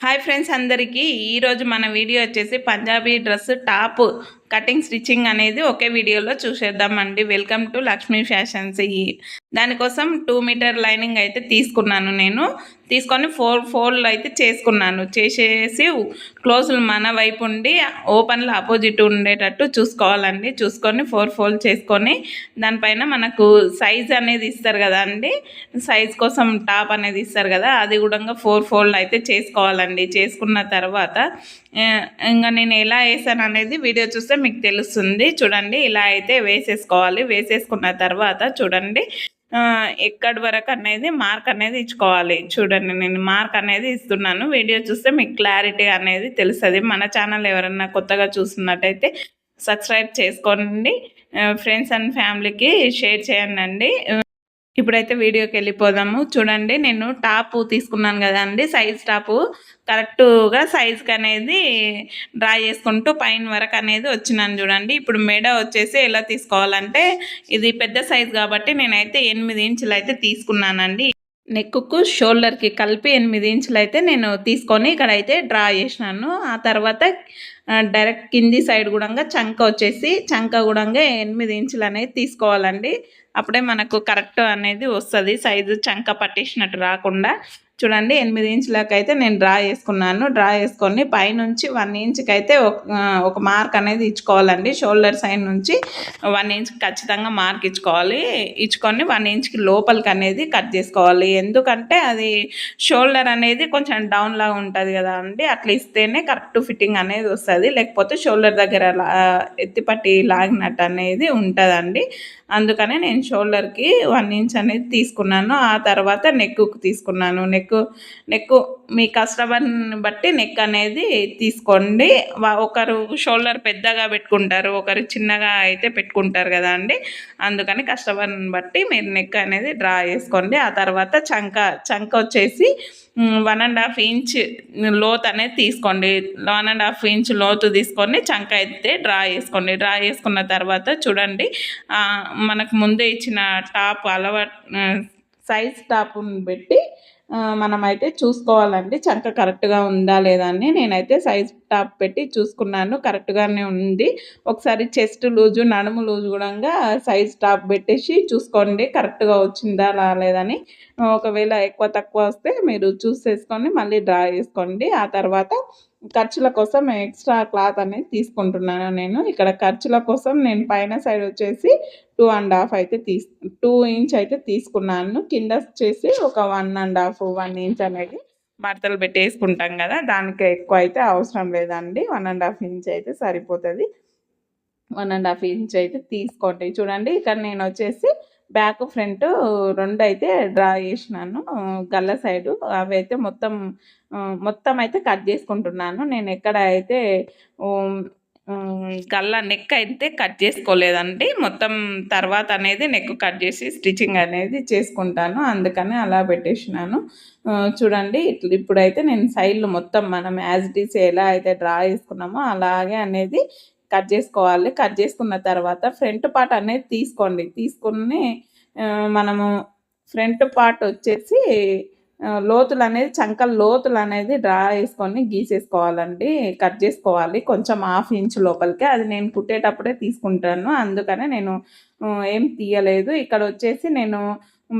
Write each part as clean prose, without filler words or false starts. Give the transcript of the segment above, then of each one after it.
Hi friends అందరికీ ఈరోజు మన వీడియో వచ్చేసి Punjabi dress top cutting stitching అనేది ఒకే వీడియోలో చూసేద్దామండి. Welcome to Lakshmi fashions. దానికోసం 2 మీటర్ లైనింగ్ అయితే తీసుకున్నాను. నేను తీసుకొని 4 ఫోల్డ్ అయితే చేసుకున్నాను. చేసేసి క్లోజులు మన వైపు ఉండి ఓపెన్లో ఆపోజిట్ ఉండేటట్టు చూసుకోవాలండి. చూసుకొని 4 ఫోల్డ్ చేసుకొని దానిపైన మనకు సైజ్ అనేది ఇస్తారు కదా అండి, సైజ్ కోసం టాప్ అనేది ఇస్తారు కదా, అది కూడా 4 ఫోల్డ్ అయితే చేసుకోవాలండి. చేసుకున్న తర్వాత ఇంకా నేను ఎలా వేసాను అనేది వీడియో చూస్తే మీకు తెలుస్తుంది. చూడండి, ఇలా అయితే వేసేసుకోవాలి. వేసేసుకున్న తర్వాత చూడండి ఎక్కడి వరకు అనేది మార్క్ అనేది ఇచ్చుకోవాలి. చూడండి, నేను మార్క్ అనేది ఇస్తున్నాను. వీడియో చూస్తే మీకు క్లారిటీ అనేది తెలుస్తుంది. మన ఛానల్ ఎవరన్నా కొత్తగా చూస్తున్నట్టయితే సబ్స్క్రైబ్ చేసుకోండి, ఫ్రెండ్స్ అండ్ ఫ్యామిలీకి షేర్ చేయండి. ఇప్పుడైతే వీడియోకి వెళ్ళిపోదాము. చూడండి, నేను టాపు తీసుకున్నాను కదండి, సైజ్ టాపు కరెక్ట్గా సైజ్కి అనేది డ్రా చేసుకుంటూ పైన వరకు అనేది వచ్చినాను. చూడండి, ఇప్పుడు మెడ వచ్చేసి ఎలా తీసుకోవాలంటే, ఇది పెద్ద సైజ్ కాబట్టి నేనైతే 8 ఇంచులు అయితే తీసుకున్నానండి. నెక్కు షోల్డర్కి కలిపి 8 ఇంచులు అయితే నేను తీసుకొని ఇక్కడైతే డ్రా చేసినాను. ఆ తర్వాత డైరెక్ట్ కింది సైడ్ కూడా చంక వచ్చేసి చంక కూడా 8 ఇంచులు అనేది తీసుకోవాలండి. అప్పుడే మనకు కరెక్ట్ అనేది వస్తుంది, సైజు చంక పట్టేసినట్టు రాకుండా. చూడండి, 8 ఇంచులకు అయితే నేను డ్రా చేసుకున్నాను. డ్రా చేసుకొని పైనుంచి 1 ఇంచుకి అయితే ఒక మార్క్ అనేది ఇచ్చుకోవాలండి. షోల్డర్ సైడ్ నుంచి 1 ఇంచ్కి ఖచ్చితంగా మార్క్ ఇచ్చుకోవాలి. ఇచ్చుకొని 1 ఇంచ్కి లోపలికి అనేది కట్ చేసుకోవాలి. ఎందుకంటే అది షోల్డర్ అనేది కొంచెం డౌన్ లాగా ఉంటుంది కదా అండి, అట్లా ఇస్తేనే కరెక్ట్ ఫిట్టింగ్ అనేది వస్తుంది. లేకపోతే షోల్డర్ దగ్గర ఎత్తిపట్టి లాగినట్టు అనేది ఉంటుందండి. అందుకనే నేను షోల్డర్కి 1 ఇంచ్ అనేది తీసుకున్నాను. ఆ తర్వాత నెక్కు తీసుకున్నాను. నెక్కు మీ కస్టమర్ని బట్టి నెక్ అనేది తీసుకోండి. ఒకరు షోల్డర్ పెద్దగా పెట్టుకుంటారు, ఒకరు చిన్నగా అయితే పెట్టుకుంటారు కదా అండి. అందుకని కస్టమర్ని బట్టి మీరు నెక్ అనేది డ్రా చేసుకోండి. ఆ తర్వాత చంక వచ్చేసి 1.5 ఇంచ్ లోతు అనేది తీసుకోండి. 1.5 ఇంచ్ లోతు తీసుకొని చంక అయితే డ్రా చేసుకోండి. డ్రా చేసుకున్న తర్వాత చూడండి, మనకు ముందే ఇచ్చిన టాప్ సైజ్ టాప్ని పెట్టి మనమైతే చూసుకోవాలండి చంక కరెక్ట్గా ఉందా లేదా అని. నేనైతే సైజ్ టాప్ పెట్టి చూసుకున్నాను, కరెక్ట్గానే ఉంది. ఒకసారి చెస్ట్ లూజు నడుము లూజు కూడా సైజ్ టాప్ పెట్టేసి చూసుకోండి కరెక్ట్గా వచ్చిందా రాలేదని. ఒకవేళ ఎక్కువ తక్కువ వస్తే మీరు చూసేసుకొని మళ్ళీ డ్రా చేసుకోండి. ఆ తర్వాత ఖర్చుల కోసం ఎక్స్ట్రా క్లాత్ అనేది తీసుకుంటున్నాను నేను. ఇక్కడ ఖర్చుల కోసం నేను పైన సైడ్ వచ్చేసి 2.5 అయితే 2 ఇంచ్ అయితే తీసుకున్నాను. కింద వచ్చేసి ఒక 1 ఇంచ్ అనేది మడతలు పెట్టేసుకుంటాం కదా, దానికి ఎక్కువ అయితే అవసరం లేదండి. 1.5 ఇంచ్ అయితే సరిపోతుంది. 1.5 ఇంచ్ అయితే తీసుకోండి. చూడండి, ఇక్కడ నేను వచ్చేసి బ్యాక్ ఫ్రంట్ 2 అయితే డ్రా చేసినాను. గల్ల సైడు అవి అయితే మొత్తం అయితే కట్ చేసుకుంటున్నాను. నేను ఎక్కడ అయితే గల్ల నెక్ అయితే కట్ చేసుకోలేదండి. మొత్తం తర్వాత అనేది నెక్ కట్ చేసి స్టిచ్చింగ్ అనేది చేసుకుంటాను, అందుకని అలా పెట్టేసినాను. చూడండి, ఇప్పుడైతే నేను సైడ్లు మొత్తం మనం యాజ్ ఇట్ ఈస్ ఎలా అయితే డ్రా చేసుకున్నామో అలాగే అనేది కట్ చేసుకోవాలి. కట్ చేసుకున్న తర్వాత ఫ్రంట్ పార్ట్ అనేది తీసుకోండి. తీసుకుని మనము ఫ్రంట్ పార్ట్ వచ్చేసి లోతులు అనేది చంకల లోతులు అనేది డ్రా చేసుకొని గీసేసుకోవాలండి. కట్ చేసుకోవాలి కొంచెం 1/2 ఇంచ్ లోపలికి. అది నేను కుట్టేటప్పుడే తీసుకుంటాను, అందుకనే నేను ఏం తీయలేదు. ఇక్కడ వచ్చేసి నేను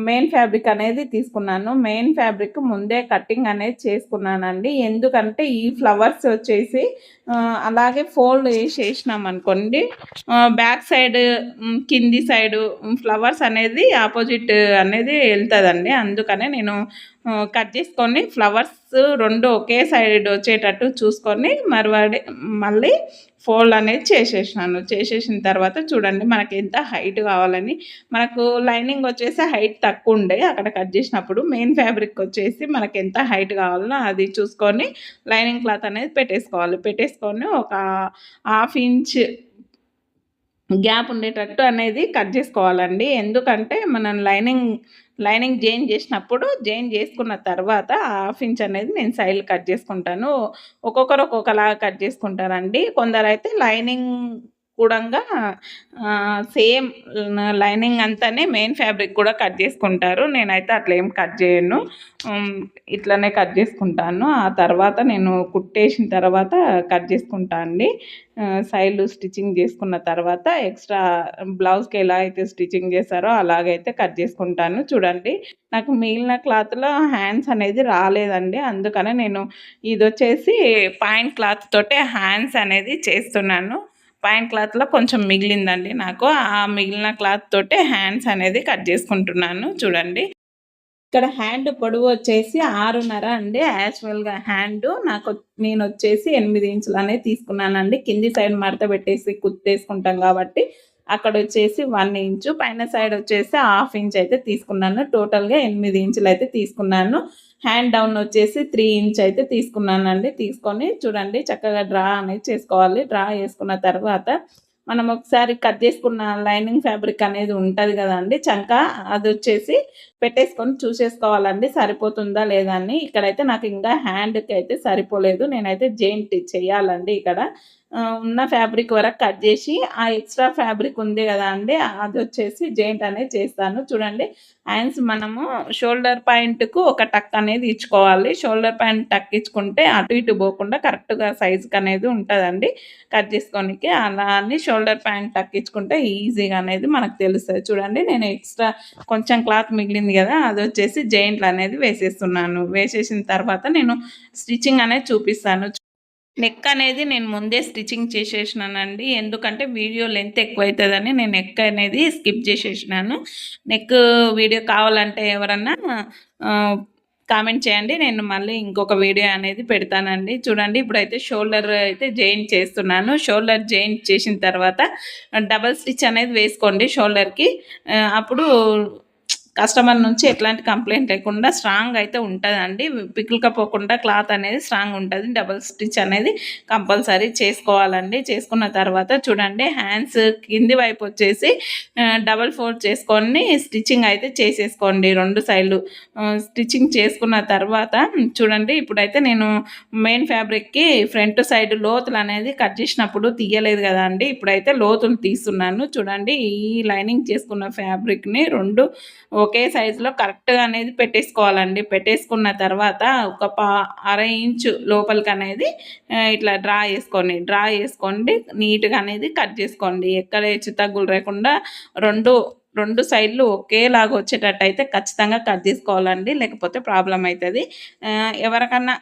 మెయిన్ ఫ్యాబ్రిక్ అనేది తీసుకున్నాను. మెయిన్ ఫ్యాబ్రిక్ ముందే కటింగ్ అనేది చేసుకున్నానండి. ఎందుకంటే ఈ ఫ్లవర్స్ వచ్చేసి అలాగే ఫోల్డ్ వేసేసినాం అనుకోండి, బ్యాక్ సైడ్ కింది సైడు ఫ్లవర్స్ అనేది ఆపోజిట్ అనేది వెళ్తుందండి. అందుకనే నేను కట్ చేసుకొని ఫ్లవర్స్ 2 ఒకే సైడ్ వచ్చేటట్టు చూసుకొని మళ్ళీ ఫోల్డ్ అనేది చేసేసిన తర్వాత చూడండి, మనకి ఎంత హైట్ కావాలని. మనకు లైనింగ్ వచ్చేసి హైట్ తక్కువ ఉండే అక్కడ కట్ చేసినప్పుడు. మెయిన్ ఫ్యాబ్రిక్ వచ్చేసి మనకి ఎంత హైట్ కావాలో అది చూసుకొని లైనింగ్ క్లాత్ అనేది పెట్టేసుకొని ఒక 1/2 ఇంచ్ గ్యాప్ ఉండేటట్టు అనేది కట్ చేసుకోవాలండి. ఎందుకంటే మనం లైనింగ్ జాయిన్ చేసినప్పుడు జాయిన్ చేసుకున్న తర్వాత 1/2 ఇంచ్ అనేది నేను సైడ్లు కట్ చేసుకుంటాను. ఒక్కొక్కరు ఒక్కొక్కలాగా కట్ చేసుకుంటారండి. కొందరైతే లైనింగ్ కూడంగా సేమ్ లైనింగ్ అంతానే మెయిన్ ఫ్యాబ్రిక్ కూడా కట్ చేసుకుంటారు. నేనైతే అట్లా ఏం కట్ చేయను, ఇట్లనే కట్ చేసుకుంటాను. ఆ తర్వాత నేను కుట్టేసిన తర్వాత కట్ చేసుకుంటా అండి. సైడ్లు స్టిచ్చింగ్ చేసుకున్న తర్వాత ఎక్స్ట్రా బ్లౌజ్కి ఎలా అయితే స్టిచ్చింగ్ చేస్తారో అలాగైతే కట్ చేసుకుంటాను. చూడండి, నాకు మిగిలిన క్లాత్లో హ్యాండ్స్ అనేది రాలేదండి, అందుకనే నేను ఇది వచ్చేసి పాయింట్ క్లాత్ తోటే హ్యాండ్స్ అనేది చేస్తున్నాను. పాయింట్ క్లాత్లో కొంచెం మిగిలిందండి నాకు, ఆ మిగిలిన క్లాత్ తోటే హ్యాండ్స్ అనేది కట్ చేసుకుంటున్నాను. చూడండి, ఇక్కడ హ్యాండ్ పొడవు వచ్చేసి 6.5 అండి. యాక్చువల్గా హ్యాండ్ నేను వచ్చేసి 8 ఇంచులు అనేది తీసుకున్నానండి. కింది సైడ్ మడత పెట్టేసి కుట్టేసుకుంటాం కాబట్టి అక్కడ వచ్చేసి 1 ఇంచు, పైన సైడ్ వచ్చేసి 1/2 ఇంచ్ అయితే తీసుకున్నాను. టోటల్గా 8 ఇంచులు అయితే తీసుకున్నాను. హ్యాండ్ డౌన్ వచ్చేసి 3 ఇంచ్ అయితే తీసుకున్నానండి. తీసుకొని చూడండి, చక్కగా డ్రా అనేది చేసుకోవాలి. డ్రా చేసుకున్న తర్వాత మనం ఒకసారి కట్ చేసుకున్న లైనింగ్ ఫ్యాబ్రిక్ అనేది ఉంటుంది కదండి, చంక, అది వచ్చేసి పెట్టేసుకొని చూసేసుకోవాలండి సరిపోతుందా లేదా అని. ఇక్కడైతే నాకు ఇంకా హ్యాండ్కి అయితే సరిపోలేదు, నేనైతే జాయింట్ చేయాలండి. ఇక్కడ ఉన్న ఫ్యాబ్రిక్ వరకు కట్ చేసి ఆ ఎక్స్ట్రా ఫ్యాబ్రిక్ ఉంది కదా అండి, అది వచ్చేసి జాయింట్ అనేది చేస్తాను. చూడండి, హ్యాండ్స్ మనము షోల్డర్ పాయింట్కు ఒక టక్ అనేది ఇచ్చుకోవాలి. షోల్డర్ పాయింట్ టక్ ఇచ్చుకుంటే అటు ఇటు పోకుండా కరెక్ట్గా సైజుకి అనేది ఉంటుందండి కట్ చేసుకోనికి. అలా అని షోల్డర్ పాయింట్ టక్ ఇచ్చుకుంటే ఈజీగా అనేది మనకు తెలుస్తుంది. చూడండి, నేను ఎక్స్ట్రా కొంచెం క్లాత్ మిగిలింది కదా, అది వచ్చేసి జాయింట్లు అనేది వేసేస్తున్నాను. వేసేసిన తర్వాత నేను స్టిచ్చింగ్ అనేది చూపిస్తాను. నెక్ అనేది నేను ముందే స్టిచ్చింగ్ చేసేసినానండి, ఎందుకంటే వీడియో లెంత్ ఎక్కువ అవుతుందని నేను నెక్ అనేది స్కిప్ చేసేసినాను. నెక్ వీడియో కావాలంటే ఎవరన్నా కామెంట్ చేయండి, నేను మళ్ళీ ఇంకొక వీడియో అనేది పెడతానండి. చూడండి, ఇప్పుడైతే షోల్డర్ అయితే జాయింట్ చేస్తున్నాను. షోల్డర్ జాయింట్ చేసిన తర్వాత డబల్ స్టిచ్ అనేది వేసుకోండి షోల్డర్కి. అప్పుడు కస్టమర్ నుంచి ఎట్లాంటి కంప్లైంట్ లేకుండా స్ట్రాంగ్ అయితే ఉంటుందండి. పిక్కులకపోకుండా క్లాత్ అనేది స్ట్రాంగ్ ఉంటుంది. డబుల్ స్టిచ్ అనేది కంపల్సరీ చేసుకోవాలండి. చేసుకున్న తర్వాత చూడండి, హ్యాండ్స్ కింది వైపు వచ్చేసి డబల్ ఫోల్డ్ చేసుకొని స్టిచ్చింగ్ అయితే చేసేసుకోండి. 2 సైడ్లు స్టిచ్చింగ్ చేసుకున్న తర్వాత చూడండి, ఇప్పుడైతే నేను మెయిన్ ఫ్యాబ్రిక్కి ఫ్రంట్ సైడ్ లోతులు అనేది కట్ చేసినప్పుడు తీయలేదు కదా అండి, ఇప్పుడైతే లోతులు తీస్తున్నాను. చూడండి, ఈ లైనింగ్ చేసుకున్న ఫ్యాబ్రిక్ని 2 ఒకే సైజులో కరెక్ట్గా అనేది పెట్టేసుకోవాలండి. పెట్టేసుకున్న తర్వాత ఒక అర ఇంచు లోపలికి అనేది ఇట్లా డ్రా చేసుకోండి. నీట్గా అనేది కట్ చేసుకోండి. ఎక్కడ హెచ్చు తగ్గులు లేకుండా రెండు సైడ్లు ఒకేలాగా వచ్చేటట్టు అయితే ఖచ్చితంగా కట్ చేసుకోవాలండి, లేకపోతే ప్రాబ్లం అవుతుంది. ఎవరికన్నా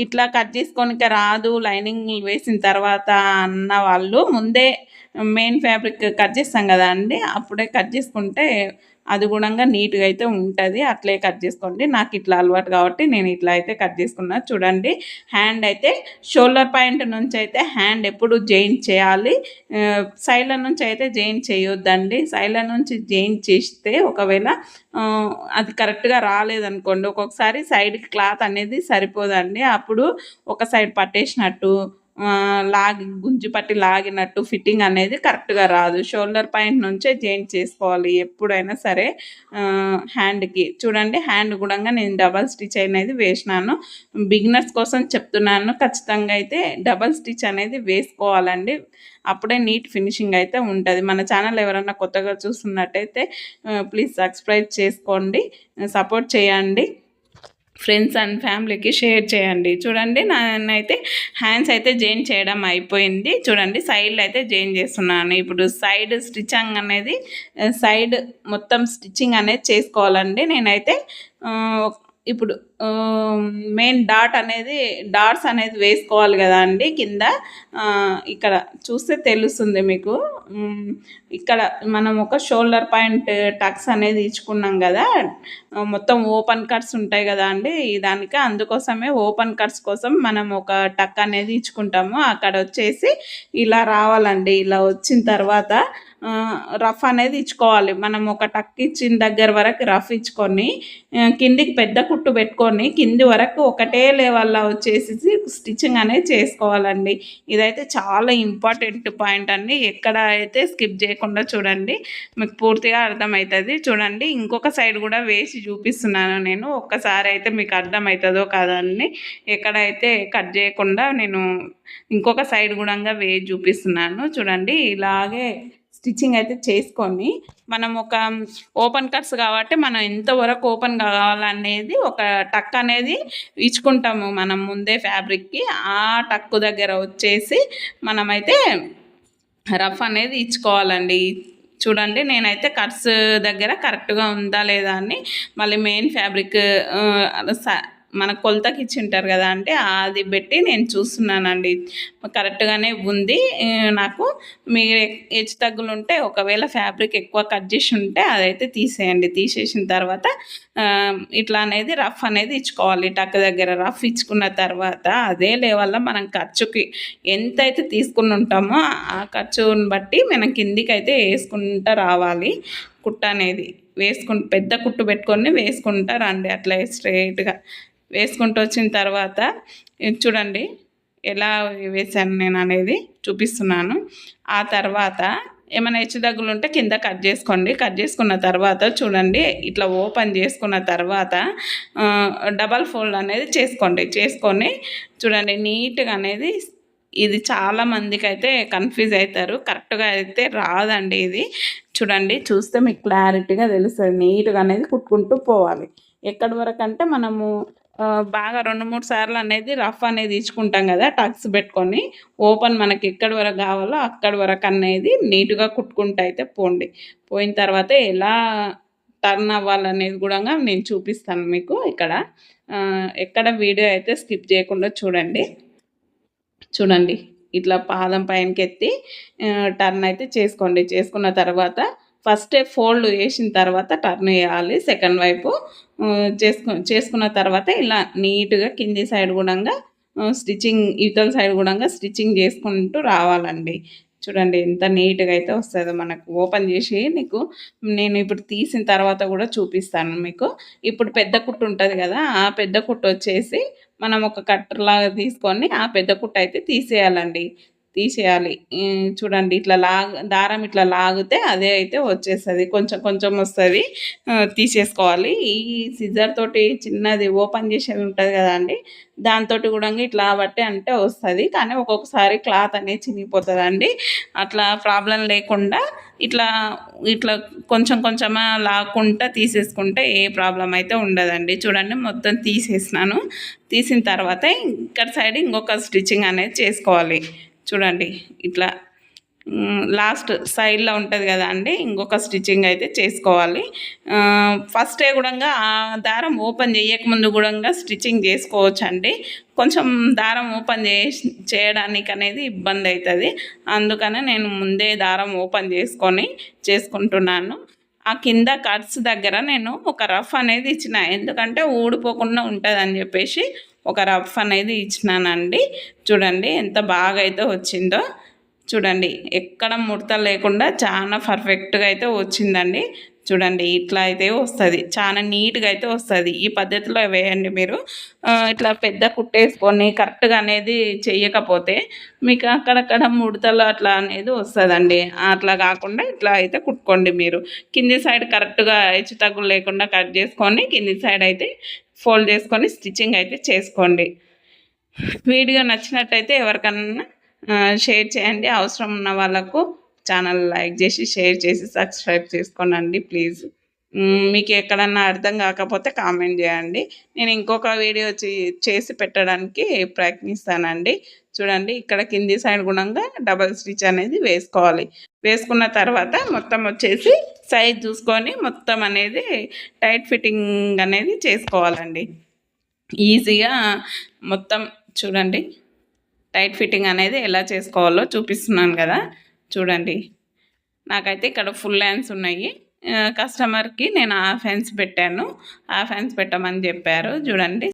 ఇట్లా కట్ చేసుకోనిక రాదు లైనింగ్ వేసిన తర్వాత అన్న వాళ్ళు ముందే మెయిన్ ఫ్యాబ్రిక్ కట్ చేస్తాం కదా అండి, అప్పుడే కట్ చేసుకుంటే అది కూడా నీట్గా అయితే ఉంటుంది. అట్లే కట్ చేసుకోండి. నాకు ఇట్లా అలవాటు కాబట్టి నేను ఇట్లా అయితే కట్ చేసుకున్నా. చూడండి, హ్యాండ్ అయితే షోల్డర్ పాయింట్ నుంచి అయితే హ్యాండ్ ఎప్పుడు జాయింట్ చేయాలి, సైడ్ల నుంచి అయితే జాయింట్ చేయొద్దండి. సైడ్ల నుంచి జాయింట్ చేస్తే ఒకవేళ అది కరెక్ట్గా రాలేదనుకోండి, ఒక్కొక్కసారి సైడ్కి క్లాత్ అనేది సరిపోదండి, అప్పుడు ఒక సైడ్ పట్టేసినట్టు గుంజి పట్టి లాగినట్టు ఫిట్టింగ్ అనేది కరెక్ట్గా రాదు. షోల్డర్ పాయింట్ నుంచే జాయింట్ చేసుకోవాలి ఎప్పుడైనా సరే హ్యాండ్కి. చూడండి, హ్యాండ్ కూడా నేను డబల్ స్టిచ్ అనేది వేసినాను. బిగినర్స్ కోసం చెప్తున్నాను, ఖచ్చితంగా అయితే డబల్ స్టిచ్ అనేది వేసుకోవాలండి, అప్పుడే నీట్ ఫినిషింగ్ అయితే ఉంటుంది. మన ఛానల్ ఎవరైనా కొత్తగా చూస్తున్నట్టయితే ప్లీజ్ సబ్స్క్రైబ్ చేసుకోండి, సపోర్ట్ చేయండి. ఫ్రెండ్స్ అండ్ ఫ్యామిలీకి షేర్ చేయండి. చూడండి, నేనైతే హ్యాండ్స్ అయితే జాయిన్ చేయడం అయిపోయింది. చూడండి, సైడ్లో అయితే జాయిన్ చేస్తున్నాను. ఇప్పుడు సైడ్ స్టిచ్చింగ్ అనేది సైడ్ మొత్తం స్టిచ్చింగ్ అనేది చేసుకోవాలండి. నేనైతే ఇప్పుడు మెయిన్ డాట్స్ అనేది వేసుకోవాలి కదా అండి కింద. ఇక్కడ చూస్తే తెలుస్తుంది మీకు. ఇక్కడ మనం ఒక షోల్డర్ పాయింట్ టక్స్ అనేది ఇచ్చుకున్నాం కదా, మొత్తం ఓపెన్ కట్స్ ఉంటాయి కదా అండి దానికి, అందుకోసమే ఓపెన్ కట్స్ కోసం మనం ఒక టక్ అనేది ఇచ్చుకుంటాము. అక్కడ వచ్చేసి ఇలా రావాలండి. ఇలా వచ్చిన తర్వాత రఫ్ అనేది ఇచ్చుకోవాలి. మనం ఒక టక్ ఇచ్చిన దగ్గర వరకు రఫ్ ఇచ్చుకొని కిందికి పెద్ద కుట్టు పెట్టుకొని కింది వరకు ఒకటే లెవెల్లో వచ్చేసేసి స్టిచ్చింగ్ అనేది చేసుకోవాలండి. ఇదైతే చాలా ఇంపార్టెంట్ పాయింట్ అండి. ఎక్కడ అయితే స్కిప్ చేయకుండా చూడండి, మీకు పూర్తిగా అర్థమవుతుంది. చూడండి, ఇంకొక సైడ్ కూడా వేసి చూపిస్తున్నాను నేను. ఒక్కసారి అయితే మీకు అర్థమవుతుందో కాదని ఎక్కడైతే కట్ చేయకుండా నేను ఇంకొక సైడ్ కూడా వేసి చూపిస్తున్నాను. చూడండి, ఇలాగే స్టిచ్చింగ్ అయితే చేసుకొని మనం ఒక ఓపెన్ కట్స్ కాబట్టి మనం ఎంతవరకు ఓపెన్ కావాలనేది ఒక టక్ అనేది ఇచ్చుకుంటాము మనం ముందే ఫ్యాబ్రిక్కి. ఆ టక్కు దగ్గర వచ్చేసి మనమైతే రఫ్ అనేది ఇచ్చుకోవాలండి. చూడండి, నేనైతే కట్స్ దగ్గర కరెక్ట్గా ఉందా లేదా అని మళ్ళీ మెయిన్ ఫ్యాబ్రిక్ మన కొలతకి ఇచ్చి ఉంటారు కదా అంటే అది పెట్టి నేను చూస్తున్నానండి. కరెక్ట్గానే ఉంది నాకు. మీరు హెచ్చు తగ్గులు ఉంటే ఒకవేళ ఫ్యాబ్రిక్ ఎక్కువ కట్ చేసి ఉంటే అదైతే తీసేయండి. తీసేసిన తర్వాత ఇట్లా అనేది రఫ్ అనేది ఇచ్చుకోవాలి. టక్ దగ్గర రఫ్ ఇచ్చుకున్న తర్వాత అదే లెవెల్లో మనం ఖర్చుకి ఎంతైతే తీసుకుని ఉంటామో ఆ ఖర్చుని బట్టి మనం కిందికి అయితే వేసుకుంటూ రావాలి. కుట్ట అనేది పెద్ద కుట్టు పెట్టుకొని వేసుకుంటా రండి. అట్లా స్ట్రైట్గా వేసుకుంటూ వచ్చిన తర్వాత చూడండి ఎలా వేసాను నేను అనేది చూపిస్తున్నాను. ఆ తర్వాత ఏమైనా హెచ్చుతగ్గులు ఉంటే కింద కట్ చేసుకోండి. కట్ చేసుకున్న తర్వాత చూడండి, ఇట్లా ఓపెన్ చేసుకున్న తర్వాత డబల్ ఫోల్డ్ అనేది చేసుకొని చూడండి నీట్గా అనేది. ఇది చాలా మందికి అయితే కన్ఫ్యూజ్ అవుతారు, కరెక్ట్గా అయితే రాదండి ఇది. చూడండి, చూస్తే మీకు క్లారిటీగా తెలుస్తుంది. నీట్గా అనేది కుట్టుకుంటూ పోవాలి. ఎక్కడి వరకు అంటే మనము బాగా 2-3 సార్లు అనేది రఫ్ అనేది ఇచ్చుకుంటాం కదా టక్స్ పెట్టుకొని. ఓపెన్ మనకి ఎక్కడి వరకు కావాలో అక్కడి వరకు అనేది నీట్గా కుట్టుకుంటూ అయితే పోయిన తర్వాత ఎలా టర్న్ అవ్వాలనేది కూడా నేను చూపిస్తాను మీకు ఇక్కడ. ఎక్కడ వీడియో అయితే స్కిప్ చేయకుండా చూడండి ఇట్లా పాదం పైనకి ఎత్తి టర్న్ అయితే చేసుకున్న తర్వాత ఫస్ట్ ఫోల్డ్ వేసిన తర్వాత టర్న్ వేయాలి సెకండ్ వైపు. చేసుకున్న తర్వాత ఇలా నీట్గా కింది సైడ్ కూడా స్టిచ్చింగ్, ఇవతల సైడ్ కూడా స్టిచ్చింగ్ చేసుకుంటూ రావాలండి. చూడండి ఎంత నీట్గా అయితే వస్తుందో మనకు. ఓపెన్ చేసి నేను ఇప్పుడు తీసిన తర్వాత కూడా చూపిస్తాను మీకు. ఇప్పుడు పెద్ద కుట్టు ఉంటుంది కదా, ఆ పెద్ద కుట్టు వచ్చేసి మనం ఒక కట్టర్ లాగా తీసుకొని ఆ పెద్ద కుట్టు అయితే తీసేయాలి. చూడండి, ఇట్లా దారం ఇట్లా లాగితే అదే అయితే వచ్చేస్తుంది. కొంచెం వస్తుంది, తీసేసుకోవాలి. ఈ సిజర్ తోటి చిన్నది ఓపెన్ చేసేది ఉంటుంది కదా అండి, దాంతో కూడా ఇట్లా బట్టి అంటే వస్తుంది. కానీ ఒక్కొక్కసారి క్లాత్ అనేది చినిగిపోతుందండి. అట్లా ప్రాబ్లం లేకుండా ఇట్లా కొంచెం లాక్కుంటా తీసేసుకుంటే ఏ ప్రాబ్లం అయితే ఉండదండి. చూడండి, మొత్తం తీసేసినాను. తీసిన తర్వాత ఇక్కడ సైడ్ ఇంకొక స్టిచ్చింగ్ అనేది చేసుకోవాలి. చూడండి, ఇట్లా లాస్ట్ సైడ్లో ఉంటుంది కదా అండి, ఇంకొక స్టిచ్చింగ్ అయితే చేసుకోవాలి. ఫస్టే కూడా ఆ దారం ఓపెన్ చేయకముందు కూడా స్టిచ్చింగ్ చేసుకోవచ్చు అండి. కొంచెం దారం ఓపెన్ చేయడానికి అనేది ఇబ్బంది అవుతుంది. అందుకనే నేను ముందే దారం ఓపెన్ చేసుకుంటున్నాను. ఆ కింద కట్స్ దగ్గర నేను ఒక రఫ్ అనేది ఇచ్చిన, ఎందుకంటే ఊడిపోకుండా ఉంటుందని చెప్పేసి ఒక రఫ్ అనేది ఇచ్చినానండి. చూడండి ఎంత బాగా అయితే వచ్చిందో. చూడండి, ఎక్కడ ముడత లేకుండా చాలా పర్ఫెక్ట్గా అయితే వచ్చిందండి. చూడండి, ఇట్లా అయితే వస్తుంది, చాలా నీట్గా అయితే వస్తుంది. ఈ పద్ధతిలో వేయండి మీరు. ఇట్లా పెద్ద కుట్టేసుకొని కరెక్ట్గా అనేది చెయ్యకపోతే మీకు అక్కడక్కడ ముడతలు అట్లా అనేది వస్తుందండి. అట్లా కాకుండా ఇట్లా అయితే కుట్టుకోండి మీరు. కింది సైడ్ కరెక్ట్గా హెచ్చు తగ్గులు లేకుండా కట్ చేసుకొని కింది సైడ్ అయితే ఫోల్డ్ చేసుకొని స్టిచ్చింగ్ అయితే చేసుకోండి. వీడియో నచ్చినట్టయితే ఎవరికన్నా షేర్ చేయండి. అవసరం ఉన్న వాళ్ళకు ఛానల్ లైక్ చేసి షేర్ చేసి సబ్స్క్రైబ్ చేసుకోనండి ప్లీజ్. మీకు ఎక్కడన్నా అర్థం కాకపోతే కామెంట్ చేయండి, నేను ఇంకొక వీడియో చేసి పెట్టడానికి ప్రయత్నిస్తానండి. చూడండి, ఇక్కడ కింది సైడ్ గుణంగా డబల్ స్టిచ్ అనేది వేసుకోవాలి. వేసుకున్న తర్వాత మొత్తం వచ్చేసి సైజ్ చూసుకొని మొత్తం అనేది టైట్ ఫిట్టింగ్ అనేది చేసుకోవాలండి. ఈజీగా మొత్తం చూడండి టైట్ ఫిట్టింగ్ అనేది ఎలా చేసుకోవాలో చూపిస్తున్నాను కదా. చూడండి, నాకైతే ఇక్కడ ఫుల్ హ్యాండ్స్ ఉన్నాయి. కస్టమర్కి నేను హాఫ్ హ్యాండ్స్ పెట్టాను, హాఫ్ హ్యాండ్స్ పెట్టమని చెప్పారు. చూడండి,